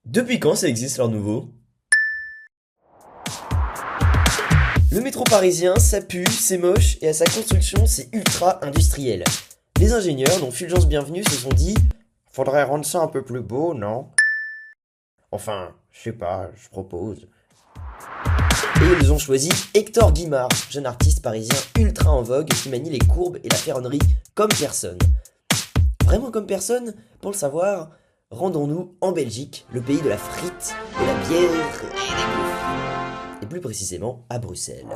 Depuis quand ça existe l'Art Nouveau? Le métro parisien, ça pue, c'est moche, et à sa construction, c'est ultra industriel. Les ingénieurs, dont Fulgence Bienvenue, se sont dit faudrait rendre ça un peu plus beau, non? Enfin, je sais pas, je propose. Et ils ont choisi Hector Guimard, jeune artiste parisien ultra en vogue qui manie les courbes et la ferronnerie comme personne. Vraiment comme personne? Pour le savoir, rendons-nous en Belgique, le pays de la frite, de la bière et des gaufres. Et plus précisément à Bruxelles.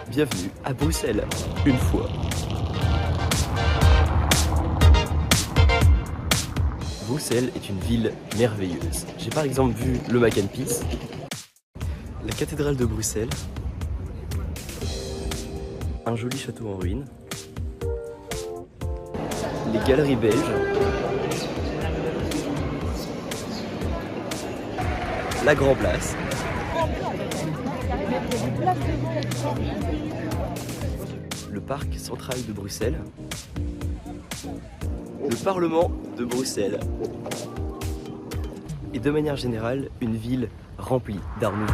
Bienvenue à Bruxelles, une fois. Bruxelles est une ville merveilleuse. J'ai par exemple vu le Mac and Peace, la cathédrale de Bruxelles, un joli château en ruine, les galeries belges, la Grand Place, le parc central de Bruxelles, le Parlement de Bruxelles et de manière générale une ville remplie d'art nouveau.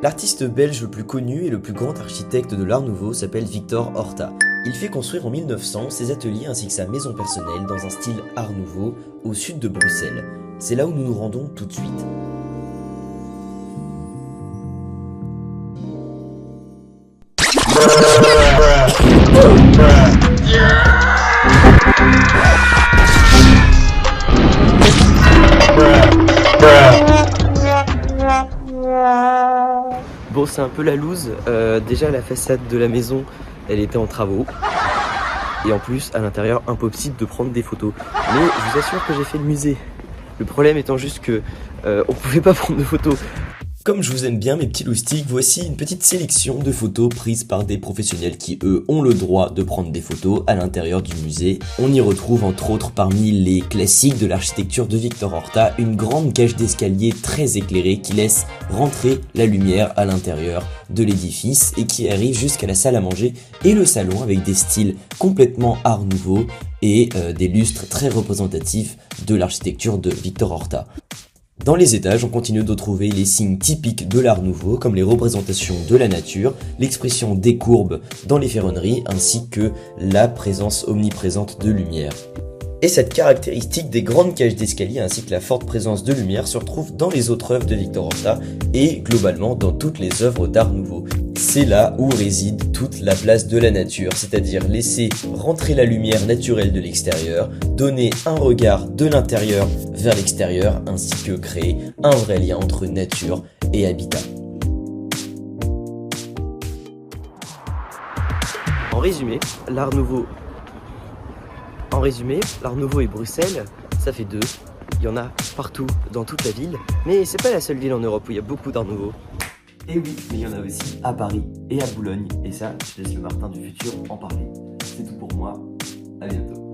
L'artiste belge le plus connu et le plus grand architecte de l'Art Nouveau s'appelle Victor Horta. Il fait construire en 1900 ses ateliers ainsi que sa maison personnelle dans un style Art Nouveau au sud de Bruxelles. C'est là où nous nous rendons tout de suite. Bon, c'est un peu la loose. Déjà, la façade de la maison, elle était en travaux. Et en plus, à l'intérieur, impossible de prendre des photos. Mais je vous assure que j'ai fait le musée. Le problème étant juste que on pouvait pas prendre de photos. Comme je vous aime bien mes petits loustiques, voici une petite sélection de photos prises par des professionnels qui eux ont le droit de prendre des photos à l'intérieur du musée. On y retrouve entre autres parmi les classiques de l'architecture de Victor Horta une grande cage d'escalier très éclairée qui laisse rentrer la lumière à l'intérieur de l'édifice et qui arrive jusqu'à la salle à manger et le salon avec des styles complètement art nouveau et des lustres très représentatifs de l'architecture de Victor Horta. Dans les étages, on continue de trouver les signes typiques de l'Art Nouveau, comme les représentations de la nature, l'expression des courbes dans les ferronneries, ainsi que la présence omniprésente de lumière. Et cette caractéristique des grandes cages d'escalier ainsi que la forte présence de lumière se retrouve dans les autres œuvres de Victor Horta et globalement dans toutes les œuvres d'Art Nouveau. C'est là où réside toute la place de la nature, c'est-à-dire laisser rentrer la lumière naturelle de l'extérieur, donner un regard de l'intérieur vers l'extérieur ainsi que créer un vrai lien entre nature et habitat. En résumé, l'Art Nouveau et Bruxelles, ça fait deux. Il y en a partout dans toute la ville, mais c'est pas la seule ville en Europe où il y a beaucoup d'Art Nouveau. Et oui, mais il y en a aussi à Paris et à Boulogne, et ça, je laisse le Martin du futur en parler. C'est tout pour moi, à bientôt.